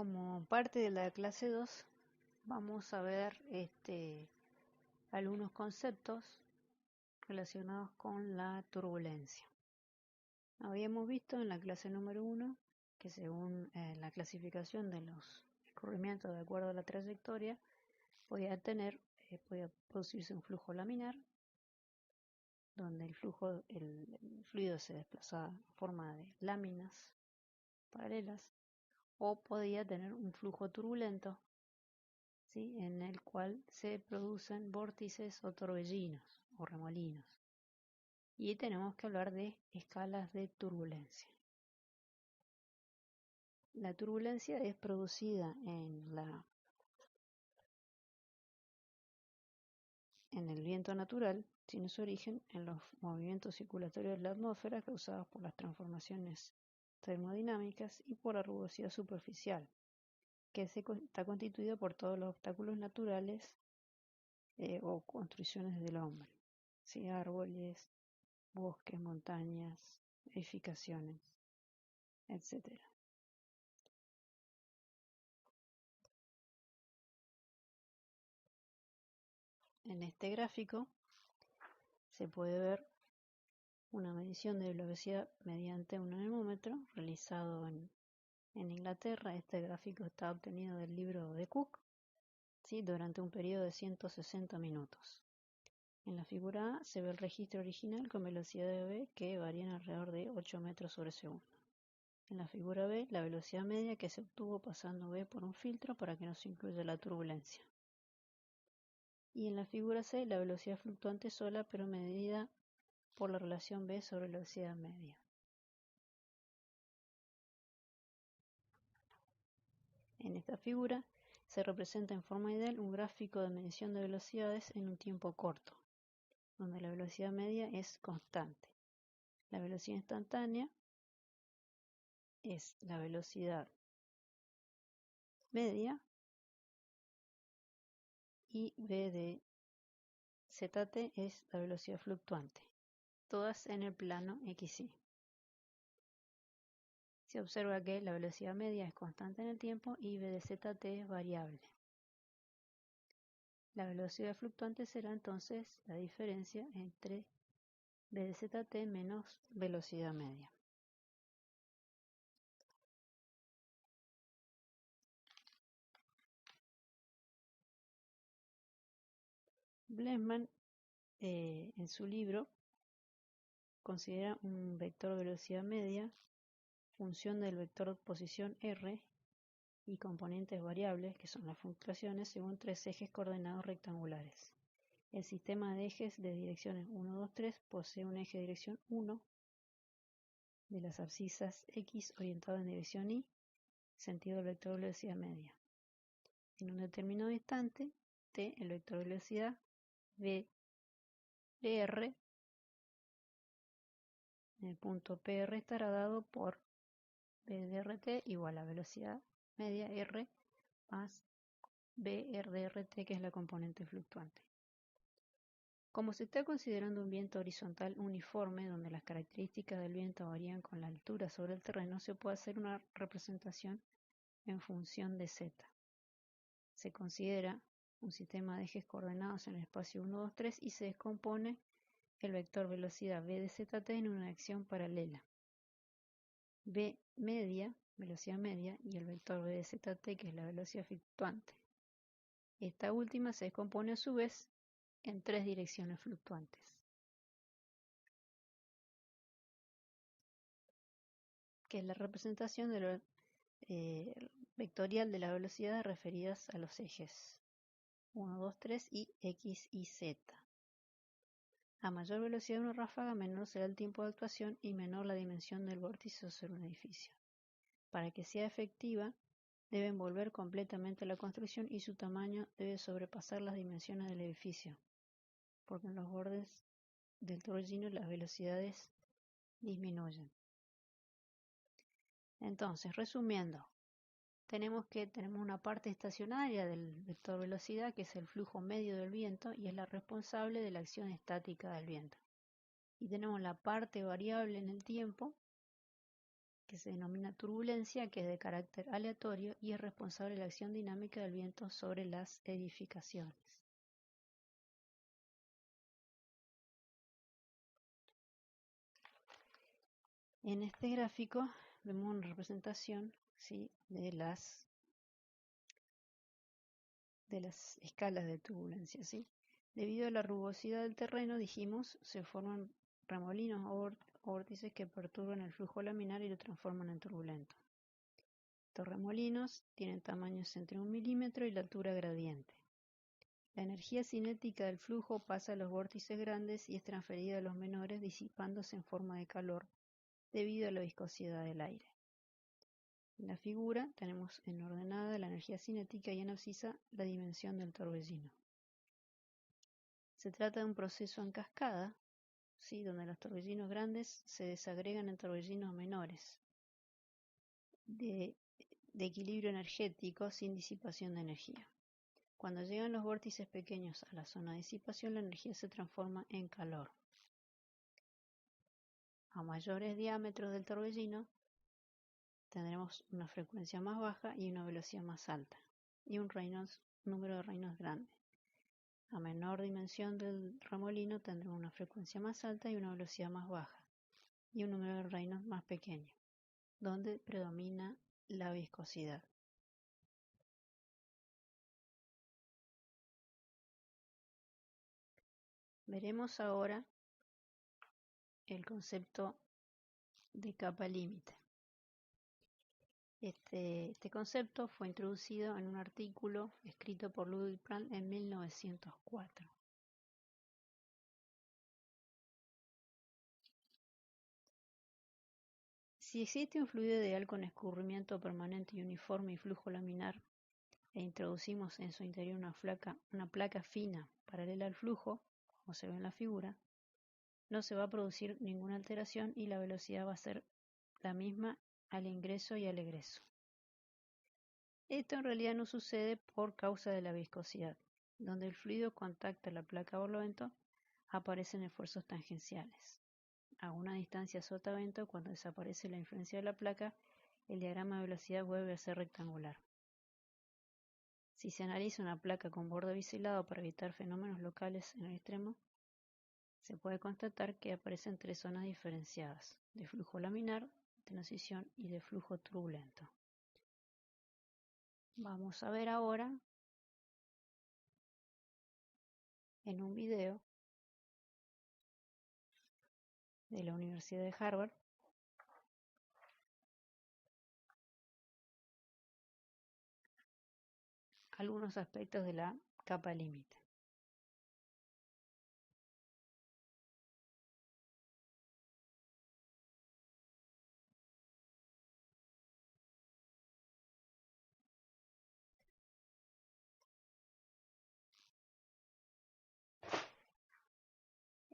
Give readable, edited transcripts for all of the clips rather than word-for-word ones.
Como parte de la clase 2 vamos a ver algunos conceptos relacionados con la turbulencia. Habíamos visto en la clase número 1 que según la clasificación de los escurrimientos de acuerdo a la trayectoria podía producirse un flujo laminar donde el fluido se desplazaba en forma de láminas paralelas, o podía tener un flujo turbulento, ¿sí?, en el cual se producen vórtices o torbellinos o remolinos. Y tenemos que hablar de escalas de turbulencia. La turbulencia es producida en el viento natural, tiene su origen en los movimientos circulatorios de la atmósfera causados por las transformaciones termodinámicas y por la rugosidad superficial, que está constituido por todos los obstáculos naturales o construcciones del hombre, ¿sí?, árboles, bosques, montañas, edificaciones, etc. En este gráfico se puede ver una medición de velocidad mediante un anemómetro realizado en Inglaterra. Este gráfico está obtenido del libro de Cook, ¿sí?, durante un periodo de 160 minutos. En la figura A se ve el registro original con velocidad de v que varían alrededor de 8 metros sobre segundo. En la figura B, la velocidad media que se obtuvo pasando v por un filtro para que no se incluya la turbulencia. Y en la figura C, la velocidad fluctuante sola, pero medida por la relación v sobre la velocidad media. En esta figura se representa en forma ideal un gráfico de medición de velocidades en un tiempo corto, donde la velocidad media es constante. La velocidad instantánea es la velocidad media y v de zt es la velocidad fluctuante, todas en el plano xy. Se observa que la velocidad media es constante en el tiempo y v de zt es variable. La velocidad fluctuante será entonces la diferencia entre v de zt menos velocidad media. Blessman en su libro considera un vector velocidad media función del vector posición r y componentes variables, que son las fluctuaciones, según tres ejes coordenados rectangulares. El sistema de ejes de direcciones 1, 2, 3 posee un eje de dirección 1 de las abscisas x orientado en dirección y, sentido del vector velocidad media. En un determinado instante, t, el vector velocidad v de r en el punto PR estará dado por v de rt igual a velocidad media r más vr de rt, que es la componente fluctuante. Como se está considerando un viento horizontal uniforme, donde las características del viento varían con la altura sobre el terreno, se puede hacer una representación en función de z. Se considera un sistema de ejes coordenados en el espacio 1, 2, 3 y se descompone el vector velocidad v de zt en una acción paralela. V media, velocidad media, y el vector v de zt, que es la velocidad fluctuante. Esta última se descompone a su vez en tres direcciones fluctuantes. Que es la representación de lo, vectorial de la velocidad referidas a los ejes 1, 2, 3 y x y z. A mayor velocidad de una ráfaga, menor será el tiempo de actuación y menor la dimensión del vórtice sobre un edificio. Para que sea efectiva, debe envolver completamente la construcción y su tamaño debe sobrepasar las dimensiones del edificio, porque en los bordes del torbellino las velocidades disminuyen. Entonces, resumiendo, tenemos una parte estacionaria del vector velocidad, que es el flujo medio del viento y es la responsable de la acción estática del viento. Y tenemos la parte variable en el tiempo, que se denomina turbulencia, que es de carácter aleatorio y es responsable de la acción dinámica del viento sobre las edificaciones. En este gráfico vemos una representación, ¿sí?, de las escalas de turbulencia, ¿sí? Debido a la rugosidad del terreno, dijimos, se forman remolinos o vórtices que perturban el flujo laminar y lo transforman en turbulento. Estos remolinos tienen tamaños entre 1 milímetro y la altura gradiente. La energía cinética del flujo pasa a los vórtices grandes y es transferida a los menores, disipándose en forma de calor debido a la viscosidad del aire. En la figura tenemos en ordenada la energía cinética y en abscisa la dimensión del torbellino. Se trata de un proceso en cascada, ¿sí?, donde los torbellinos grandes se desagregan en torbellinos menores, de equilibrio energético sin disipación de energía. Cuando llegan los vórtices pequeños a la zona de disipación, la energía se transforma en calor. A mayores diámetros del torbellino, tendremos una frecuencia más baja y una velocidad más alta, y un número de Reynolds grande. A menor dimensión del remolino tendremos una frecuencia más alta y una velocidad más baja, y un número de Reynolds más pequeño, donde predomina la viscosidad. Veremos ahora el concepto de capa límite. Este concepto fue introducido en un artículo escrito por Ludwig Prandtl en 1904. Si existe un fluido ideal con escurrimiento permanente y uniforme y flujo laminar, e introducimos en su interior una placa fina paralela al flujo, como se ve en la figura, no se va a producir ninguna alteración y la velocidad va a ser la misma al ingreso y al egreso. Esto en realidad no sucede por causa de la viscosidad. Donde el fluido contacta la placa barlovento, aparecen esfuerzos tangenciales. A una distancia sotavento, cuando desaparece la influencia de la placa, el diagrama de velocidad vuelve a ser rectangular. Si se analiza una placa con borde biselado para evitar fenómenos locales en el extremo, se puede constatar que aparecen 3 zonas diferenciadas, de flujo laminar, de transición y de flujo turbulento. Vamos a ver ahora, en un video de la Universidad de Harvard, algunos aspectos de la capa límite.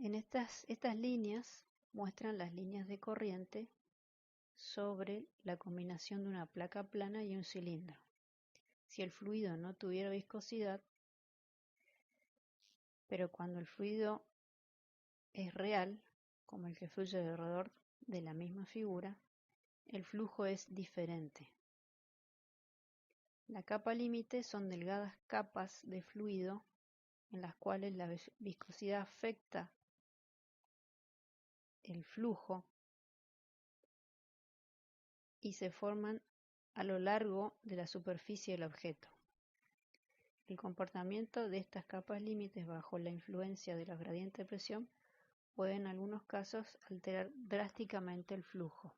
En estas líneas muestran las líneas de corriente sobre la combinación de una placa plana y un cilindro. Si el fluido no tuviera viscosidad, pero cuando el fluido es real, como el que fluye alrededor de la misma figura, el flujo es diferente. La capa límite son delgadas capas de fluido en las cuales la viscosidad afecta el flujo y se forman a lo largo de la superficie del objeto. El comportamiento de estas capas límites bajo la influencia de los gradientes de presión puede en algunos casos alterar drásticamente el flujo.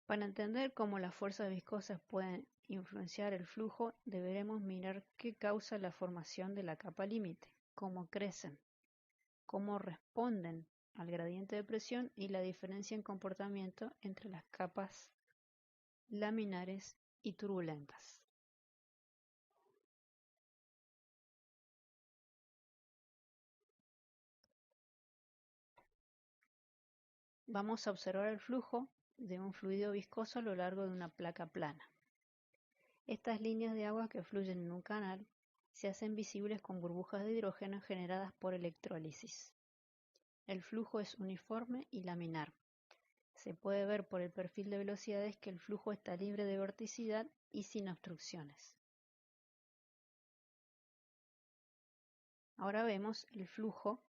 Para entender cómo las fuerzas viscosas pueden influenciar el flujo, deberemos mirar qué causa la formación de la capa límite, cómo crecen, cómo responden al gradiente de presión y la diferencia en comportamiento entre las capas laminares y turbulentas. Vamos a observar el flujo de un fluido viscoso a lo largo de una placa plana. Estas líneas de agua que fluyen en un canal se hacen visibles con burbujas de hidrógeno generadas por electrólisis. El flujo es uniforme y laminar. Se puede ver por el perfil de velocidades que el flujo está libre de vorticidad y sin obstrucciones. Ahora vemos el flujo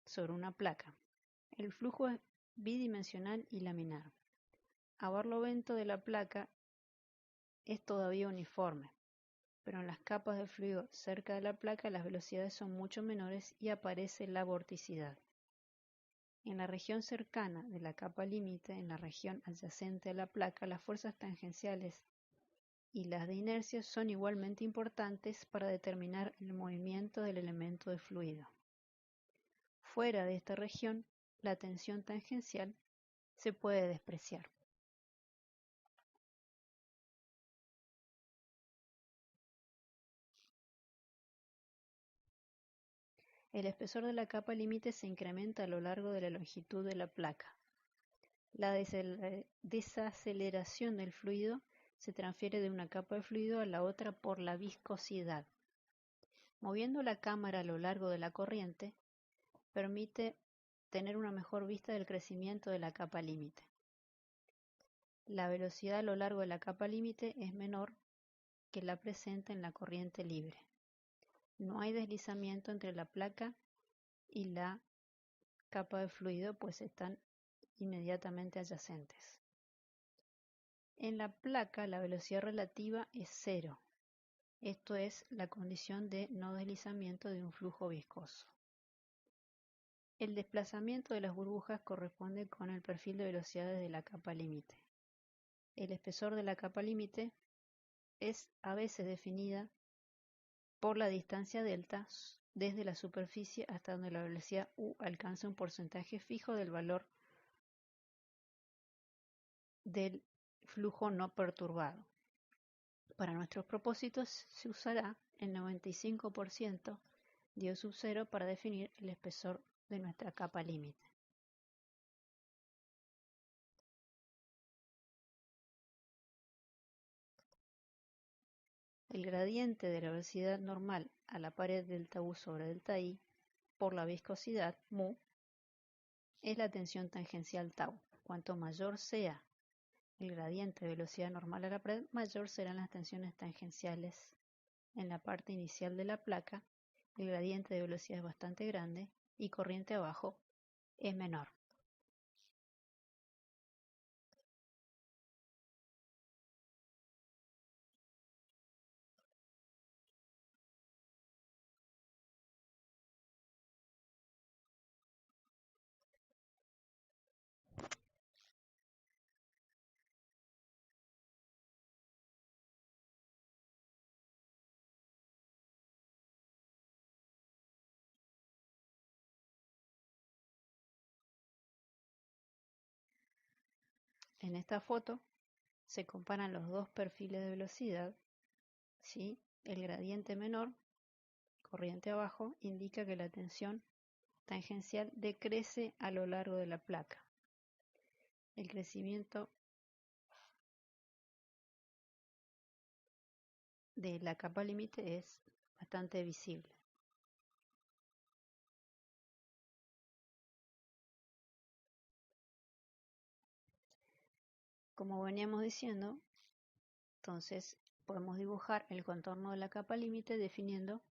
sobre una placa. El flujo es bidimensional y laminar. A barlovento de la placa es todavía uniforme, pero en las capas de fluido cerca de la placa las velocidades son mucho menores y aparece la vorticidad. En la región cercana de la capa límite, en la región adyacente a la placa, las fuerzas tangenciales y las de inercia son igualmente importantes para determinar el movimiento del elemento de fluido. Fuera de esta región, la tensión tangencial se puede despreciar. El espesor de la capa límite se incrementa a lo largo de la longitud de la placa. La desaceleración del fluido se transfiere de una capa de fluido a la otra por la viscosidad. Moviendo la cámara a lo largo de la corriente, permite tener una mejor vista del crecimiento de la capa límite. La velocidad a lo largo de la capa límite es menor que la presente en la corriente libre. No hay deslizamiento entre la placa y la capa de fluido, pues están inmediatamente adyacentes. En la placa la velocidad relativa es cero. Esto es la condición de no deslizamiento de un flujo viscoso. El desplazamiento de las burbujas corresponde con el perfil de velocidades de la capa límite. El espesor de la capa límite es a veces definida por la distancia delta desde la superficie hasta donde la velocidad u alcanza un porcentaje fijo del valor del flujo no perturbado. Para nuestros propósitos se usará el 95% de O sub 0 para definir el espesor de nuestra capa límite. El gradiente de la velocidad normal a la pared delta U sobre delta I por la viscosidad mu es la tensión tangencial tau. Cuanto mayor sea el gradiente de velocidad normal a la pared, mayor serán las tensiones tangenciales en la parte inicial de la placa. El gradiente de velocidad es bastante grande y corriente abajo es menor. En esta foto se comparan los dos perfiles de velocidad, ¿sí? El gradiente menor, corriente abajo, indica que la tensión tangencial decrece a lo largo de la placa. El crecimiento de la capa límite es bastante visible. Como veníamos diciendo, entonces podemos dibujar el contorno de la capa límite definiendo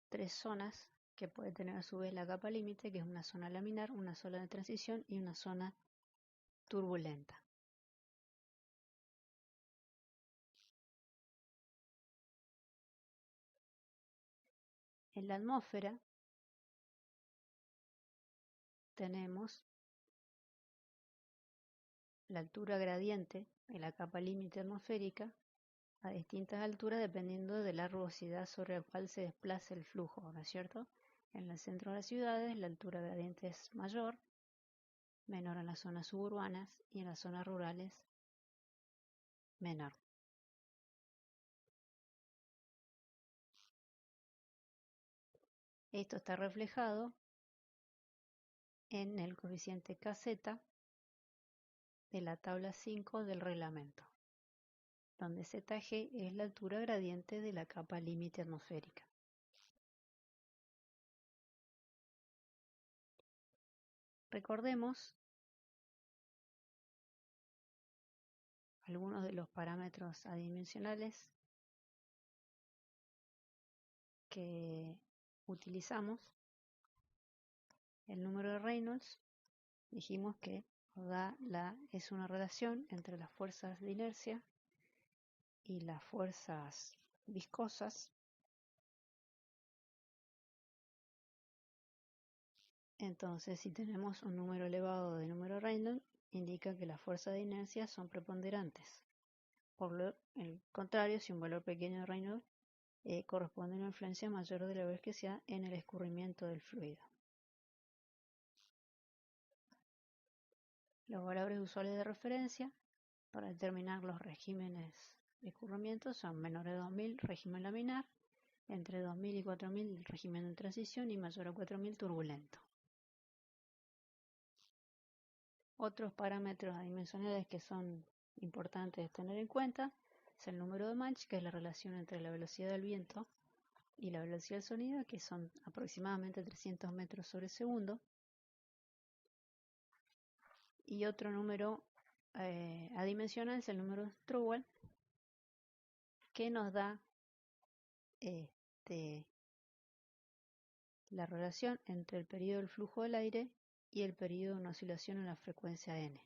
tres zonas que puede tener a su vez la capa límite, que es una zona laminar, una zona de transición y una zona turbulenta. En la atmósfera tenemos la altura gradiente de la capa límite atmosférica a distintas alturas dependiendo de la rugosidad sobre la cual se desplace el flujo, ¿no es cierto? En el centro de las ciudades la altura gradiente es mayor, menor en las zonas suburbanas y en las zonas rurales menor. Esto está reflejado en el coeficiente kz de la tabla 5 del reglamento, donde ZG es la altura gradiente de la capa límite atmosférica. Recordemos algunos de los parámetros adimensionales que utilizamos. El número de Reynolds, dijimos que es una relación entre las fuerzas de inercia y las fuerzas viscosas. Entonces, si tenemos un número elevado de número Reynolds, indica que las fuerzas de inercia son preponderantes. Por el contrario, si un valor pequeño de Reynolds corresponde a una influencia mayor de la viscosidad en el escurrimiento del fluido. Los valores usuales de referencia para determinar los regímenes de escurrimiento son menores a 2000 régimen laminar, entre 2000 y 4000 régimen de transición y mayor a 4000 turbulento. Otros parámetros adimensionales que son importantes de tener en cuenta es el número de Mach, que es la relación entre la velocidad del viento y la velocidad del sonido, que son aproximadamente 300 metros sobre segundo. Y otro número adimensional es el número de Strouhal, que nos da la relación entre el periodo del flujo del aire y el periodo de una oscilación en la frecuencia n.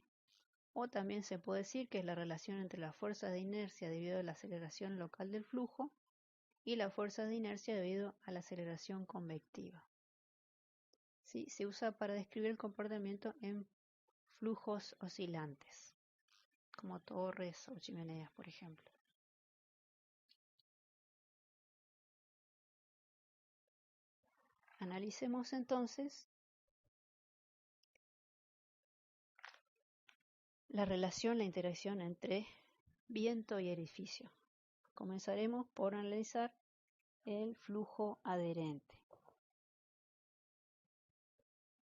O también se puede decir que es la relación entre las fuerzas de inercia debido a la aceleración local del flujo y las fuerzas de inercia debido a la aceleración convectiva. ¿Sí? Se usa para describir el comportamiento en flujos oscilantes, como torres o chimeneas, por ejemplo. Analicemos entonces la relación, la interacción entre viento y edificio. Comenzaremos por analizar el flujo adherente.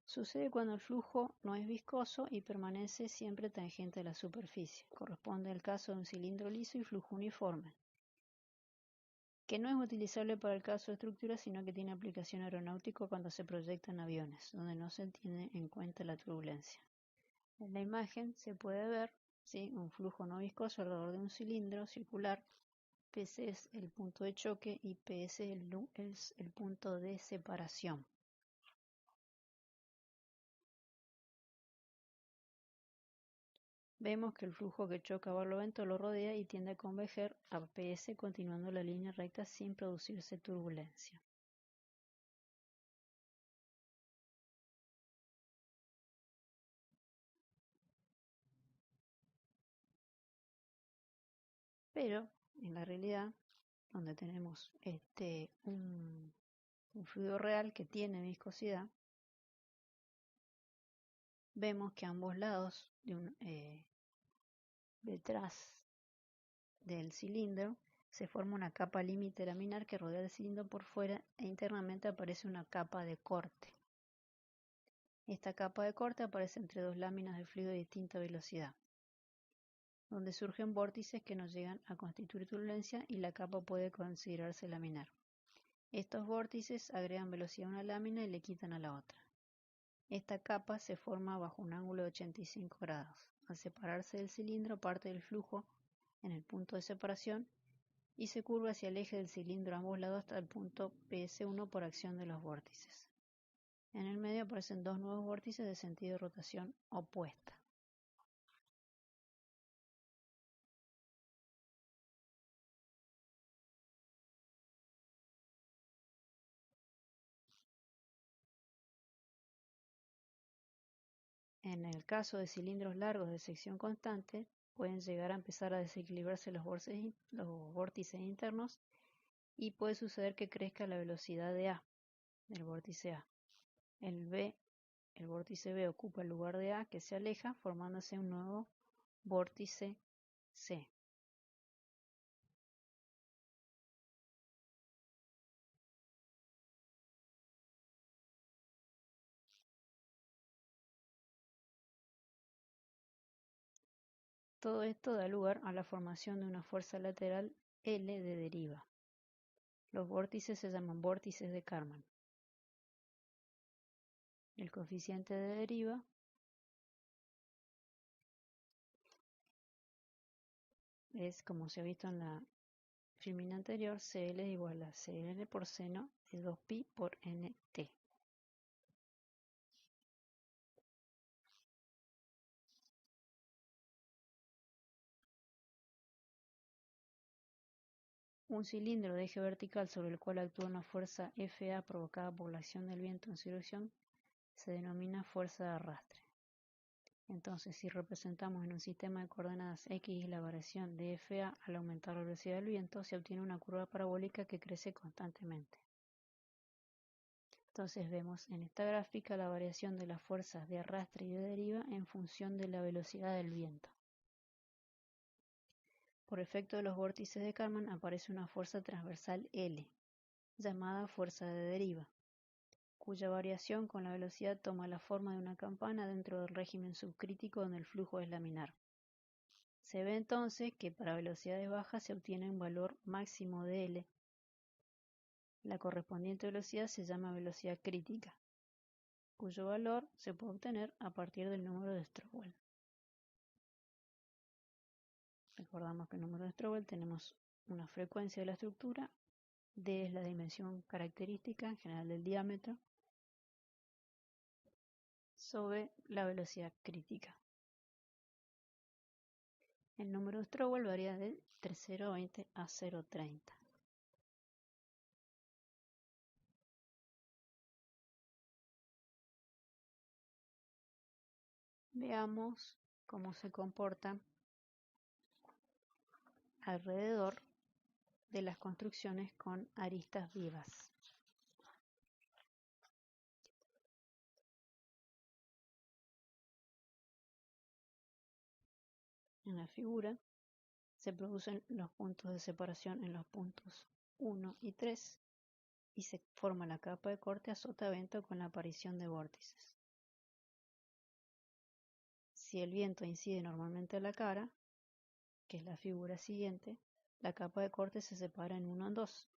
Sucede cuando el flujo no es viscoso y permanece siempre tangente a la superficie. Corresponde al caso de un cilindro liso y flujo uniforme, que no es utilizable para el caso de estructuras, sino que tiene aplicación aeronáutica cuando se proyectan aviones, donde no se tiene en cuenta la turbulencia. En la imagen se puede ver un flujo no viscoso alrededor de un cilindro circular. PC es el punto de choque y PS es el punto de separación. Vemos que el flujo que choca a Barlovento lo rodea y tiende a converger a PS continuando la línea recta sin producirse turbulencia. Pero en la realidad, donde tenemos un fluido real que tiene viscosidad, vemos que a ambos lados detrás del cilindro se forma una capa límite laminar que rodea el cilindro por fuera e internamente aparece una capa de corte. Esta capa de corte aparece entre dos láminas de fluido de distinta velocidad, donde surgen vórtices que no llegan a constituir turbulencia y la capa puede considerarse laminar. Estos vórtices agregan velocidad a una lámina y le quitan a la otra. Esta capa se forma bajo un ángulo de 85 grados. Al separarse del cilindro, parte del flujo en el punto de separación y se curva hacia el eje del cilindro a ambos lados hasta el punto PS1 por acción de los vórtices. En el medio aparecen dos nuevos vórtices de sentido de rotación opuesta. En el caso de cilindros largos de sección constante, pueden llegar a empezar a desequilibrarse los vórtices internos y puede suceder que crezca la velocidad de A, del vórtice A. El vórtice B ocupa el lugar de A, que se aleja, formándose un nuevo vórtice C. Todo esto da lugar a la formación de una fuerza lateral L de deriva. Los vórtices se llaman vórtices de Karman. El coeficiente de deriva es, como se ha visto en la filmina anterior, Cl es igual a Cn por seno de 2pi por nt. Un cilindro de eje vertical sobre el cual actúa una fuerza Fa provocada por la acción del viento en su dirección se denomina fuerza de arrastre. Entonces, si representamos en un sistema de coordenadas x la variación de Fa al aumentar la velocidad del viento, se obtiene una curva parabólica que crece constantemente. Entonces vemos en esta gráfica la variación de las fuerzas de arrastre y de deriva en función de la velocidad del viento. Por efecto de los vórtices de Karman aparece una fuerza transversal L, llamada fuerza de deriva, cuya variación con la velocidad toma la forma de una campana dentro del régimen subcrítico donde el flujo es laminar. Se ve entonces que para velocidades bajas se obtiene un valor máximo de L. La correspondiente velocidad se llama velocidad crítica, cuyo valor se puede obtener a partir del número de Strouhal. Recordamos que en el número de Strouhal tenemos una frecuencia de la estructura, D es la dimensión característica en general del diámetro, sobre la velocidad crítica. El número de Strouhal varía de entre 0,20 a 0,30. Veamos cómo se comporta alrededor de las construcciones con aristas vivas. En la figura se producen los puntos de separación en los puntos 1 y 3 y se forma la capa de corte a sotavento con la aparición de vórtices. Si el viento incide normalmente a la cara, que es la figura siguiente, la capa de corte se separa en 1 en 2.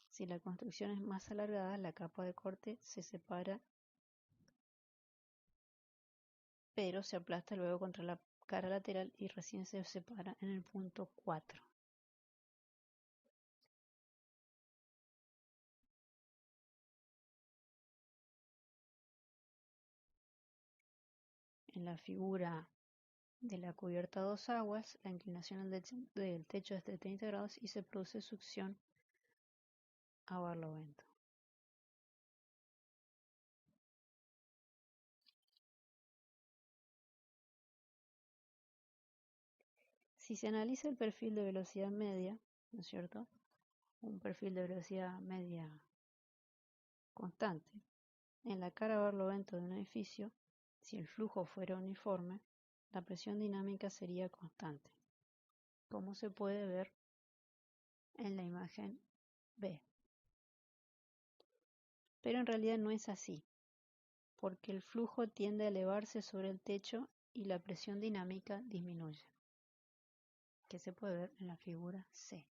Si la construcción es más alargada, la capa de corte se separa, pero se aplasta luego contra la cara lateral y recién se separa en el punto 4. En la figura de la cubierta a dos aguas, la inclinación del techo es de 30 grados y se produce succión a barlovento. Si se analiza el perfil de velocidad media, ¿no es cierto? Un perfil de velocidad media constante. En la cara barlovento de un edificio, si el flujo fuera uniforme, la presión dinámica sería constante, como se puede ver en la imagen B. Pero en realidad no es así, porque el flujo tiende a elevarse sobre el techo y la presión dinámica disminuye, que se puede ver en la figura C.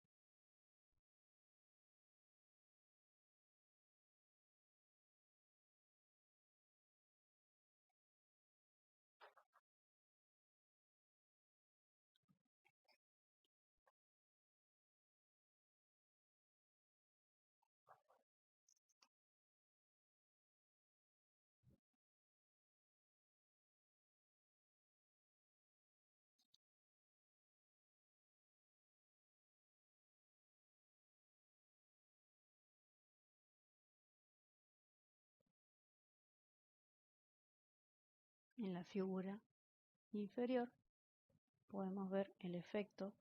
En la figura inferior podemos ver el efecto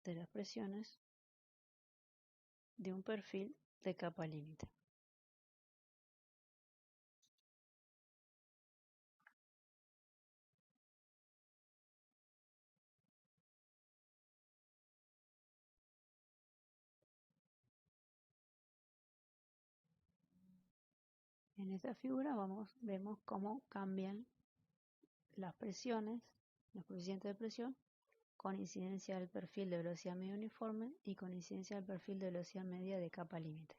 de las presiones de un perfil de capa límite. En esta figura vemos cómo cambian las presiones los coeficientes de presión, con incidencia del perfil de velocidad media uniforme y con incidencia del perfil de velocidad media de capa límite.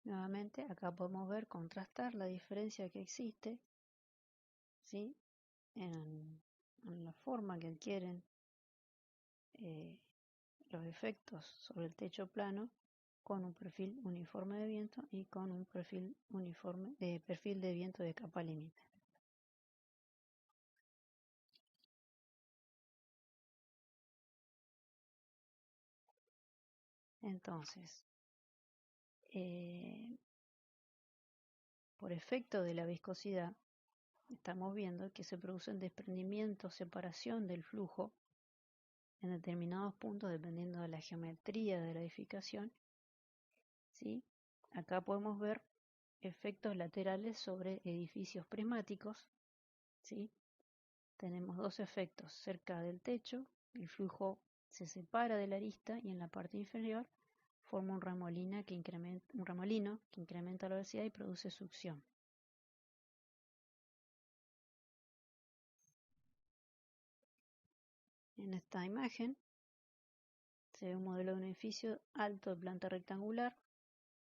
Nuevamente, acá podemos ver, contrastar la diferencia que existe, ¿sí?, en la forma que adquieren los efectos sobre el techo plano con un perfil uniforme de viento y con un perfil de viento de capa límite. Entonces, por efecto de la viscosidad, estamos viendo que se produce un desprendimiento, separación del flujo en determinados puntos dependiendo de la geometría de la edificación, ¿sí? Acá podemos ver efectos laterales sobre edificios prismáticos, ¿sí? Tenemos dos efectos cerca del techo, el flujo se separa de la arista y en la parte inferior forma un remolino que incrementa la velocidad y produce succión. En esta imagen se ve un modelo de un edificio alto de planta rectangular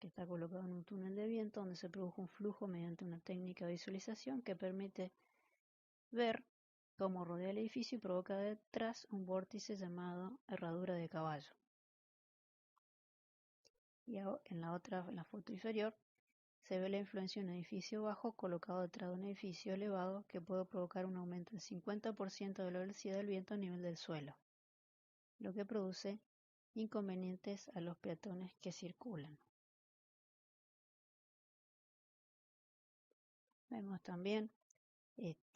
que está colocado en un túnel de viento donde se produjo un flujo mediante una técnica de visualización que permite ver cómo rodea el edificio y provoca detrás un vórtice llamado herradura de caballo. Y en la foto inferior se ve la influencia de un edificio bajo colocado detrás de un edificio elevado que puede provocar un aumento del 50% de la velocidad del viento a nivel del suelo, lo que produce inconvenientes a los peatones que circulan. Vemos también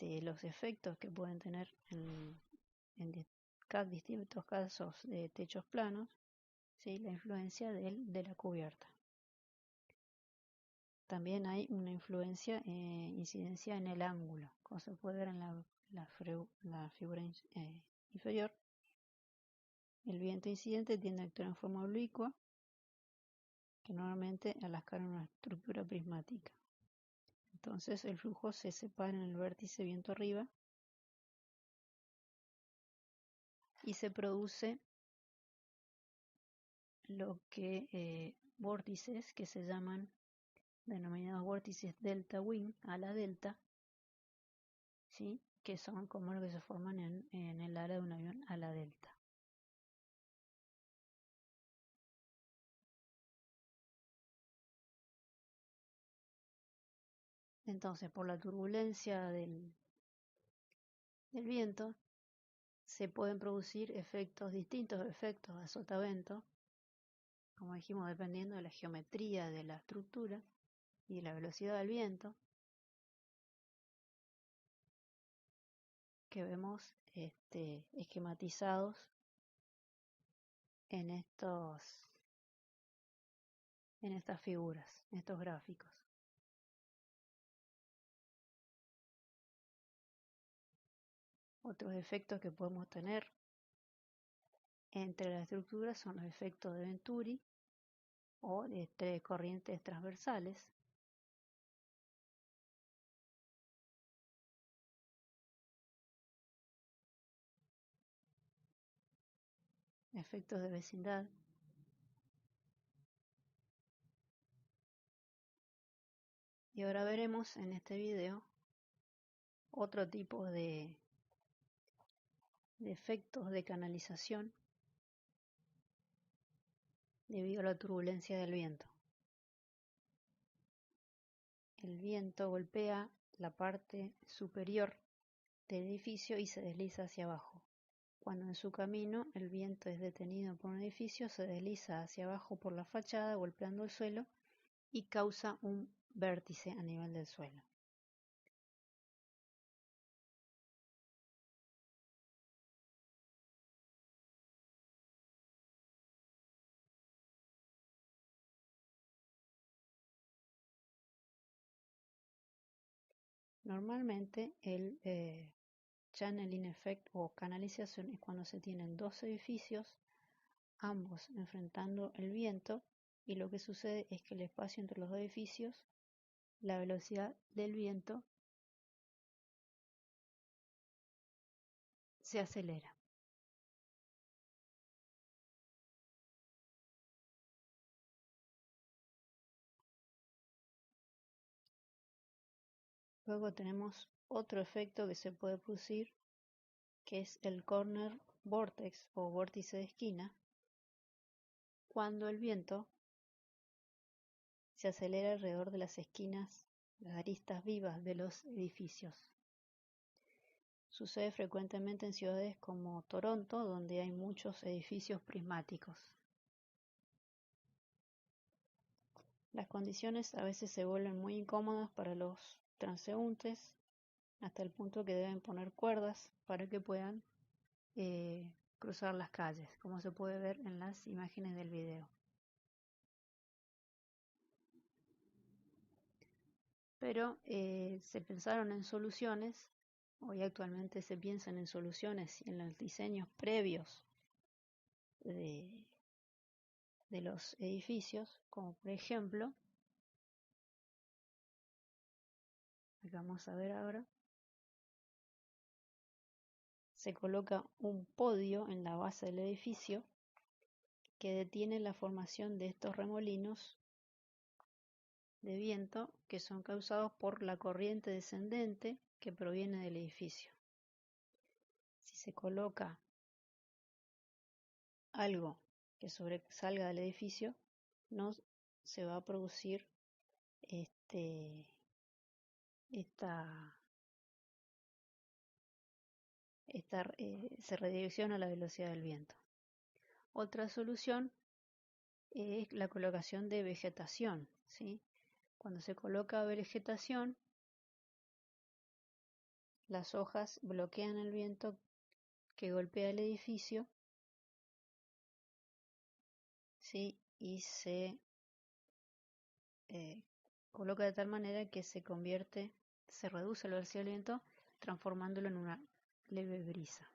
los efectos que pueden tener en distintos casos de techos planos, ¿sí?, la influencia de la cubierta. También hay una incidencia en el ángulo, como se puede ver en la figura inferior. El viento incidente tiende a actuar en forma oblicua, que normalmente alasca una estructura prismática. Entonces el flujo se separa en el vértice viento arriba y se produce lo que vórtices que se llaman denominados vórtices delta wing, ala delta, ¿sí?, que son como los que se forman en el ala de un avión ala delta. Entonces, por la turbulencia del viento, se pueden producir distintos efectos de sotavento, como dijimos, dependiendo de la geometría de la estructura y la velocidad del viento, que vemos esquematizados en estas figuras, en estos gráficos. Otros efectos que podemos tener entre las estructuras son los efectos de Venturi o de corrientes transversales. Efectos de vecindad. Y ahora veremos en este video otro tipo de efectos de canalización debido a la turbulencia del viento. El viento golpea la parte superior del edificio y se desliza hacia abajo. Cuando en su camino el viento es detenido por un edificio, se desliza hacia abajo por la fachada golpeando el suelo y causa un vértice a nivel del suelo. Normalmente el channeling effect o canalización es cuando se tienen dos edificios, ambos enfrentando el viento, y lo que sucede es que el espacio entre los dos edificios la velocidad del viento se acelera. Luego tenemos otro efecto que se puede producir, que es el corner vortex o vórtice de esquina, cuando el viento se acelera alrededor de las esquinas, las aristas vivas de los edificios. Sucede frecuentemente en ciudades como Toronto, donde hay muchos edificios prismáticos. Las condiciones a veces se vuelven muy incómodas para los transeúntes, hasta el punto que deben poner cuerdas para que puedan cruzar las calles, como se puede ver en las imágenes del video. Pero se pensaron en soluciones, hoy actualmente se piensan en soluciones en los diseños previos de los edificios, como por ejemplo, acá vamos a ver ahora, se coloca un podio en la base del edificio que detiene la formación de estos remolinos de viento que son causados por la corriente descendente que proviene del edificio. Si se coloca algo que sobresalga del edificio, no se va a producir se redirecciona la velocidad del viento. Otra solución es la colocación de vegetación, ¿sí? Cuando se coloca vegetación, las hojas bloquean el viento que golpea el edificio, ¿sí? Y se coloca de tal manera que se reduce la velocidad del viento, transformándolo en una leve brisa.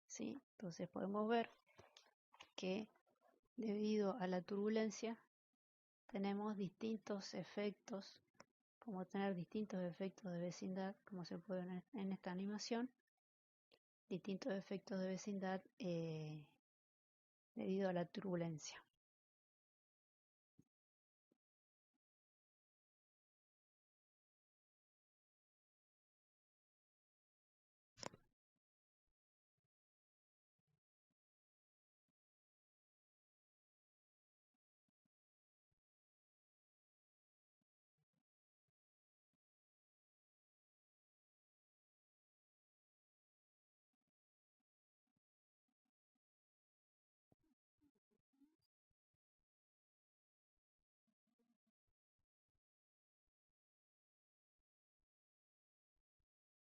¿Sí? Entonces podemos ver que debido a la turbulencia tenemos distintos efectos, como tener distintos efectos de vecindad, como se puede ver en esta animación, distintos efectos de vecindad debido a la turbulencia.